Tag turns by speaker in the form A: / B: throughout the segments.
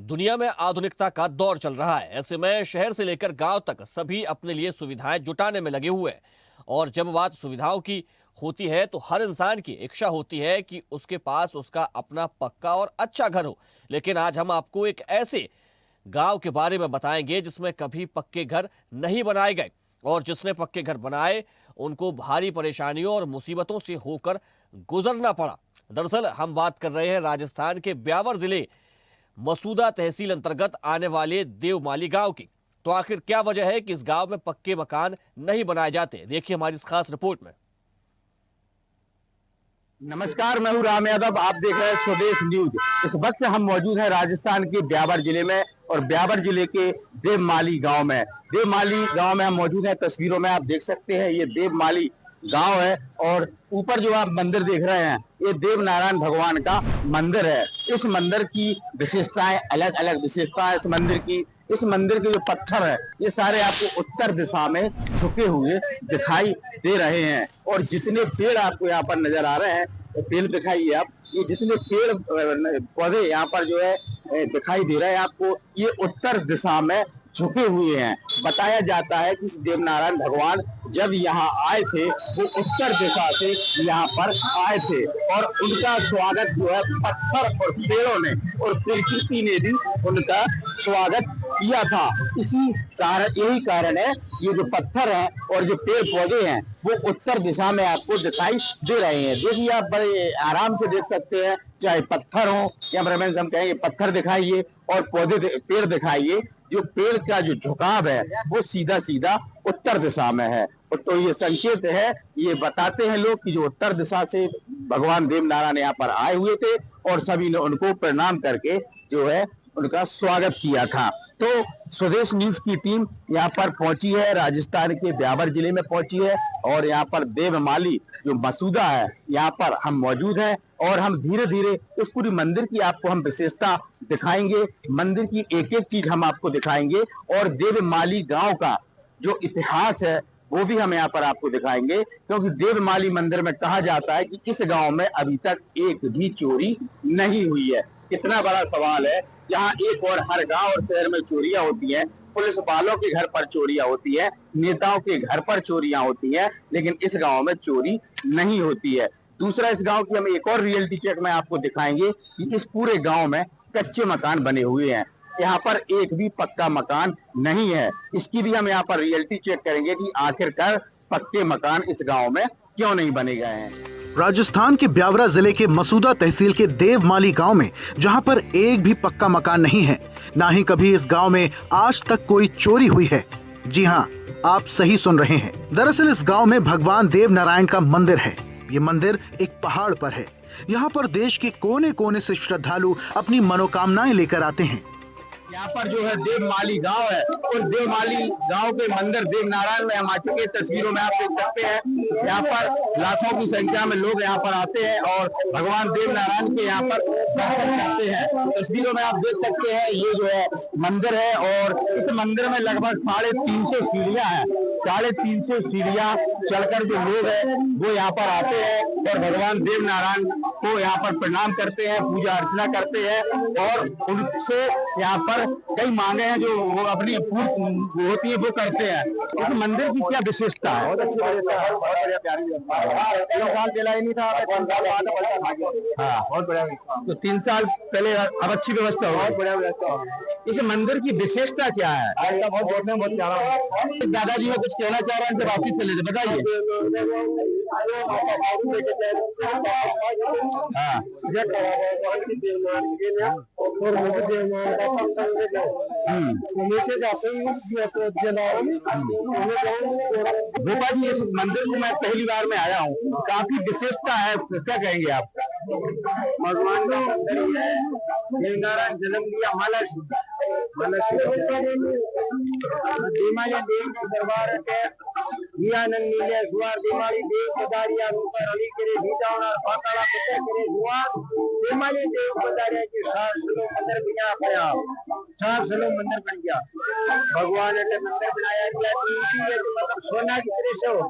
A: दुनिया में आधुनिकता का दौर चल रहा है। ऐसे में शहर से लेकर गांव तक सभी अपने लिए सुविधाएं जुटाने में लगे हुए हैं। और जब बात सुविधाओं की होती है तो हर इंसान की इच्छा होती है कि उसके पास उसका अपना पक्का और अच्छा घर हो। लेकिन आज हम आपको एक ऐसे गांव के बारे में बताएंगे जिसमें कभी पक्के घर नहीं बनाए गए, और जिसने पक्के घर बनाए उनको भारी परेशानियों और मुसीबतों से होकर गुजरना पड़ा। दरअसल हम बात कर रहे हैं राजस्थान के ब्यावर जिले मसूदा तहसील अंतर्गत आने वाले देवमाली गांव की। तो आखिर क्या वजह है कि इस गांव में पक्के मकान नहीं बनाए जाते, देखिए हमारी इस खास रिपोर्ट में।
B: नमस्कार, मैं हूं राम यादव। आप देख रहे हैं स्वदेश न्यूज। इस वक्त हम मौजूद हैं राजस्थान के ब्यावर जिले में, और ब्यावर जिले के देवमाली गांव में। देवमाली गांव में हम मौजूद हैं। तस्वीरों में आप देख सकते हैं ये देवमाली गांव है, और ऊपर जो आप मंदिर देख रहे हैं ये देव नारायण भगवान का मंदिर है। इस मंदिर की विशेषताएं, अलग अलग विशेषताएं इस मंदिर की। इस मंदिर के जो पत्थर है ये सारे आपको उत्तर दिशा में झुके हुए दिखाई दे रहे हैं, और जितने पेड़ आपको यहाँ पर नजर आ रहे हैं, पेड़ दिखाइए आप, ये जितने पेड़ पौधे यहाँ पर जो है दिखाई दे रहे हैं आपको, ये उत्तर दिशा में झुके हुए हैं। बताया जाता है कि देवनारायण भगवान जब यहाँ आए थे वो उत्तर दिशा से यहाँ पर आए थे, और उनका स्वागत जो है पत्थर और पेड़ों ने और प्रकृति ने भी उनका स्वागत किया था। इसी कारण, यही कारण है ये जो पत्थर हैं और जो पेड़ पौधे हैं वो उत्तर दिशा में आपको दिखाई दे रहे हैं। देखिए आप बड़े आराम से देख सकते हैं, चाहे पत्थर हो या हम कहेंगे पत्थर दिखाइए और पौधे पेड़ दिखाइए, जो पेड़ का जो झुकाव है वो सीधा सीधा उत्तर दिशा में है। तो ये संकेत है, ये बताते हैं लोग कि जो उत्तर दिशा से भगवान देवनारायण यहाँ पर आए हुए थे और सभी ने उनको प्रणाम करके जो है उनका स्वागत किया था। तो स्वदेश न्यूज की टीम यहाँ पर पहुंची है, राजस्थान के ब्यावर जिले में पहुंची है, और यहाँ पर देवमाली जो मसूदा है यहाँ पर हम मौजूद हैं, और हम धीरे धीरे इस पूरी मंदिर की आपको हम विशेषता दिखाएंगे। मंदिर की एक एक चीज हम आपको दिखाएंगे, और देवमाली गांव का जो इतिहास है वो भी हम यहाँ पर आपको दिखाएंगे। क्योंकि देवमाली मंदिर में कहा जाता है कि इस गांव में अभी तक एक भी चोरी नहीं हुई है। कितना बड़ा सवाल है, जहाँ एक और हर गांव और शहर में चोरियां होती हैं, पुलिस वालों के घर पर चोरियां होती है, नेताओं के घर पर चोरियां होती हैं, लेकिन इस गांव में चोरी नहीं होती है। दूसरा, इस गांव की हम एक और रियलिटी चेक में आपको दिखाएंगे कि इस पूरे गांव में कच्चे मकान बने हुए हैं, यहाँ पर एक भी पक्का मकान नहीं है। इसकी भी हम यहाँ पर रियलिटी चेक करेंगे कि आखिरकार पक्के मकान इस गांव में क्यों नहीं बने गए हैं।
C: राजस्थान के ब्यावरा जिले के मसूदा तहसील के देवमाली गांव में, जहां पर एक भी पक्का मकान नहीं है, ना ही कभी इस गांव में आज तक कोई चोरी हुई है। जी हां, आप सही सुन रहे हैं। दरअसल इस गांव में भगवान देव नारायण का मंदिर है। ये मंदिर एक पहाड़ पर है। यहाँ पर देश के कोने कोने से श्रद्धालु अपनी मनोकामनाएं लेकर आते हैं।
B: यहाँ पर जो है देवमाली गांव है, और देवमाली गांव के मंदिर देवनारायण में हम आ चुके। तस्वीरों में आप देख सकते हैं यहाँ पर लाखों की संख्या में लोग यहाँ पर आते हैं और भगवान देवनारायण के यहाँ पर दर्शन करते हैं। तस्वीरों में आप देख सकते हैं ये जो है मंदिर है, और इस मंदिर में लगभग 350 सीढ़ियां हैं। 350 सीढ़ियां चढ़कर जो लोग हैं वो यहाँ पर आते हैं और भगवान देवनारायण को यहाँ पर प्रणाम करते हैं, पूजा अर्चना करते हैं, और उनसे यहाँ पर कई मांगे हैं जो वो अपनी पूर्ण होती है वो करते हैं। इस मंदिर की क्या विशेषता है? बहुत अच्छी विशेषता है, बहुत बढ़िया प्यारी व्यवस्था है। 3 साल पहले ही नहीं था, 3 साल बाद हाँ बहुत बढ़िया। तो 3 साल पहले अब अच्छी व्यवस्था हो, बहुत बढ़िया व्यवस्था हो। इस मंदिर की विशेषता क्या है? बहुत जोड़ने बहुत प्यारा। दादाजी में कुछ कहना चाह रहे हैं, जब वापिस चले थे बताइए। भोपा जी, इस मंदिर को मैं पहली बार में आया हूँ, काफी विशेषता है, क्या कहेंगे आप? भगवान का मंदिर है, देवनारायण जन्म लिया माला देव का दरबार है,
D: ઈયાનંદ નીલે સુવાર દેમાળી દેવ પધાર્યા રૂપા રવિ કરે ભીજાવના પાતાળા પતે કરે સુવાર દેમાળી देव पधारे के 700 मंदिर बना पड़ा 700 मंदिर बन गया भगवान ने मंदिर बनाया गया कीमती है तो मतलब सोना की तरह से हो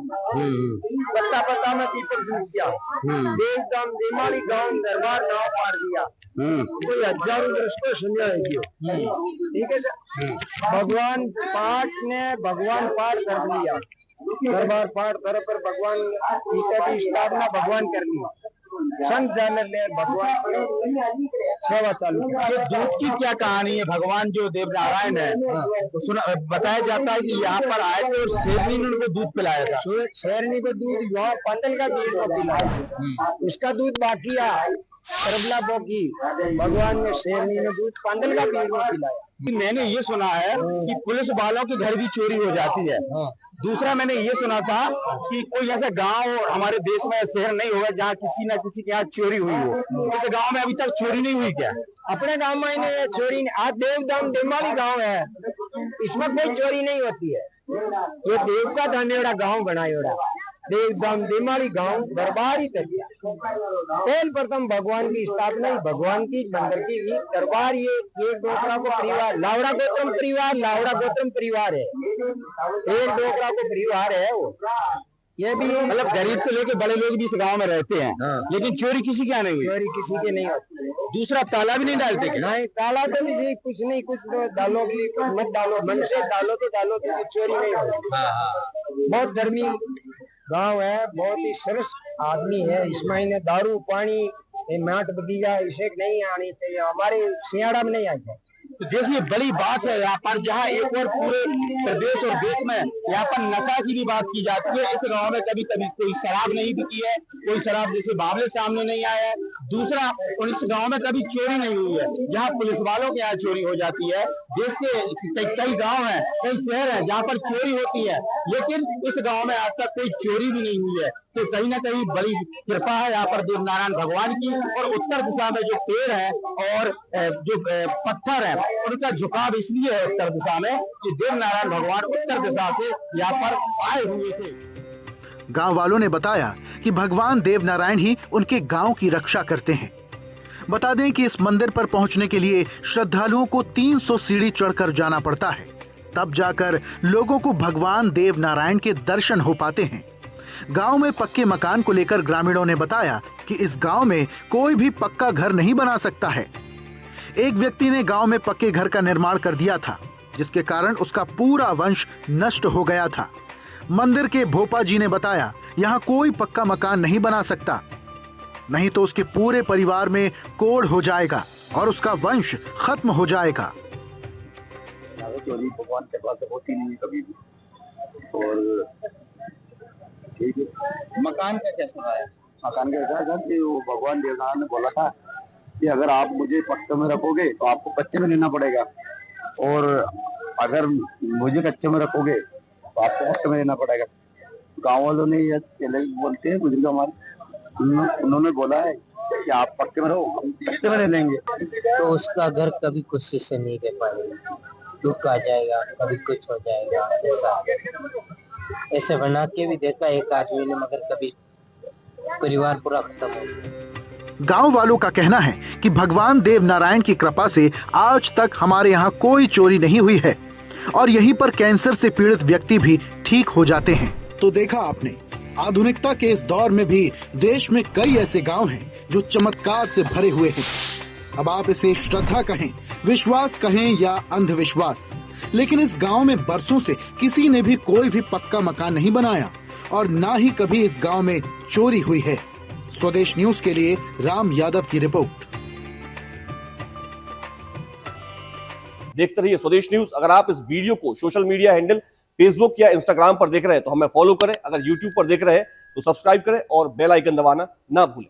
D: पत्ता पत्ता में दीपक जल गया देव धाम देमाली गांव दरबार नाव पार दिया कोई हजारों दृष्टि सुनिया है ठीक है सर भगवान पाठ कर लिया दरबार पाठ कर पर भगवान की स्थापना भगवान कर ली संत जानर ले भगवान सेवा चालू
B: ये दूध की क्या कहानी है? भगवान जो देव नारायण है तो बताया जाता है कि यहाँ पर आए थे और शेरनी ने उनको दूध पिलाया था।
D: शेरनी को दूध वहाँ पंदल का दूध को पिलाया उसका दूध बाकी है करबला बोकी भगवान ने शेरनी ने दूध पंदल का दूध को पिलाया।
B: मैंने ये सुना है कि पुलिस वालों के घर भी चोरी हो जाती है। दूसरा मैंने ये सुना था कि कोई ऐसा गांव हमारे देश में शहर नहीं होगा जहाँ किसी न किसी के यहाँ चोरी हुई हो। इस गांव में अभी तक चोरी नहीं हुई क्या?
D: अपने गांव में चोरी आज देवधाम देमाली गांव है इसमें कोई चोरी नहीं होती है। ये देव का धनेड़ा गांव बनायोड़ा देवधाम देमाली गांव दरबार ही तक पहल प्रथम भगवान की स्थापना ही भगवान की मंदिर की दरबार ये एक डोकरा को परिवार लावड़ा गोत्रम परिवार है एक डोकरा को परिवार है वो ये भी
B: मतलब गरीब से लेके बड़े लोग भी इस गांव में रहते हैं। लेकिन चोरी किसी के यहाँ नहीं हुई।
D: चोरी किसी के नहीं होती।
B: दूसरा ताला भी नहीं डालते क्या?
D: नहीं ताला तो भी कुछ नहीं कुछ तो डालो भी मत डालो मन से डालो तो चोरी नहीं होती। बहुत धर्मी गांव है बहुत ही सरस आदमी है इसमें इन्हें दारू पानी माट बगीचा इसे नहीं आनी चाहिए हमारे सियाड़ा में नहीं आई है।
B: तो देखिए बड़ी बात है यहाँ पर जहाँ एक और पूरे प्रदेश और देश में यहाँ पर नशा की भी बात की जाती है। इस गांव में कभी कभी कोई शराब नहीं बिकी है कोई शराब जैसे बावले सामने नहीं आया है। दूसरा और इस गांव में कभी चोरी नहीं हुई है जहाँ पुलिस वालों के यहाँ चोरी हो जाती है। देश के कई गांव हैं कई शहर हैं जहाँ पर चोरी होती है लेकिन इस गांव में आज तक कोई चोरी भी नहीं हुई है। तो कहीं ना कहीं बड़ी कृपा है यहाँ पर देव नारायण भगवान की। और उत्तर दिशा में जो पेड़ है और जो पत्थर है उनका झुकाव इसलिए है उत्तर दिशा में कि देव नारायण भगवान उत्तर दिशा से यहाँ पर आए हुए थे।
C: गांव वालों ने बताया कि भगवान देव नारायण ही उनके गांव की रक्षा करते हैं। बता दें कि इस मंदिर पर पहुंचने के लिए श्रद्धालुओं को 300 सीढ़ी चढ़कर जाना पड़ता है तब जाकर लोगों को भगवान देव नारायण के दर्शन हो पाते हैं। गांव में पक्के मकान को लेकर ग्रामीणों ने बताया कि इस गांव में कोई भी पक्का घर नहीं बना सकता है। एक व्यक्ति ने गांव में पक्के घर का निर्माण कर दिया था जिसके कारण उसका पूरा वंश नष्ट हो गया था। मंदिर के भोपा जी ने बताया यहाँ कोई पक्का मकान नहीं बना सकता नहीं तो उसके पूरे परिवार में कोढ़ हो जाएगा और उसका वंश खत्म हो जाएगा।
B: चोरी भगवान के पास होती नहीं कभी भी। और ठीक है मकान का कैसा है? मकान का ऐसा था कि वो भगवान देवनारायण ने बोला था कि अगर आप मुझे पक्के में रखोगे तो आपको कच्चे में लेना पड़ेगा और अगर मुझे कच्चे में रखोगे तो आपको पक्के में लेना पड़ेगा। गाँव वालों ने ये पहले बोलते हैं बुजुर्ग हमारे उन्होंने बोला है कि आप पक्के में रहो हम कच्चे में ले लेंगे।
D: तो उसका घर कभी खुशी से नहीं रह पाएगा दुख आ जाएगा कभी कुछ हो जाएगा ऐसे बना के भी देखा एक आदमी ने मगर कभी परिवार पूरा खत्म हो गया।
C: गांव वालों का कहना है कि भगवान देव नारायण की कृपा से आज तक हमारे यहाँ कोई चोरी नहीं हुई है और यहीं पर कैंसर से पीड़ित व्यक्ति भी ठीक हो जाते हैं। तो देखा आपने आधुनिकता के इस दौर में भी देश में कई ऐसे गांव हैं जो चमत्कार से भरे हुए हैं। अब आप इसे श्रद्धा कहें, विश्वास कहें या अंधविश्वास, लेकिन इस गांव में बरसों से किसी ने भी कोई भी पक्का मकान नहीं बनाया और ना ही कभी इस गांव में चोरी हुई है। स्वदेश न्यूज के लिए राम यादव की रिपोर्ट।
A: देखते रहिए स्वदेश न्यूज। अगर आप इस वीडियो को सोशल मीडिया हैंडल फेसबुक या इंस्टाग्राम पर देख रहे हैं तो हमें फॉलो करें। अगर यूट्यूब पर देख रहे हैं तो सब्सक्राइब करें और बेल आइकन दबाना ना भूलें।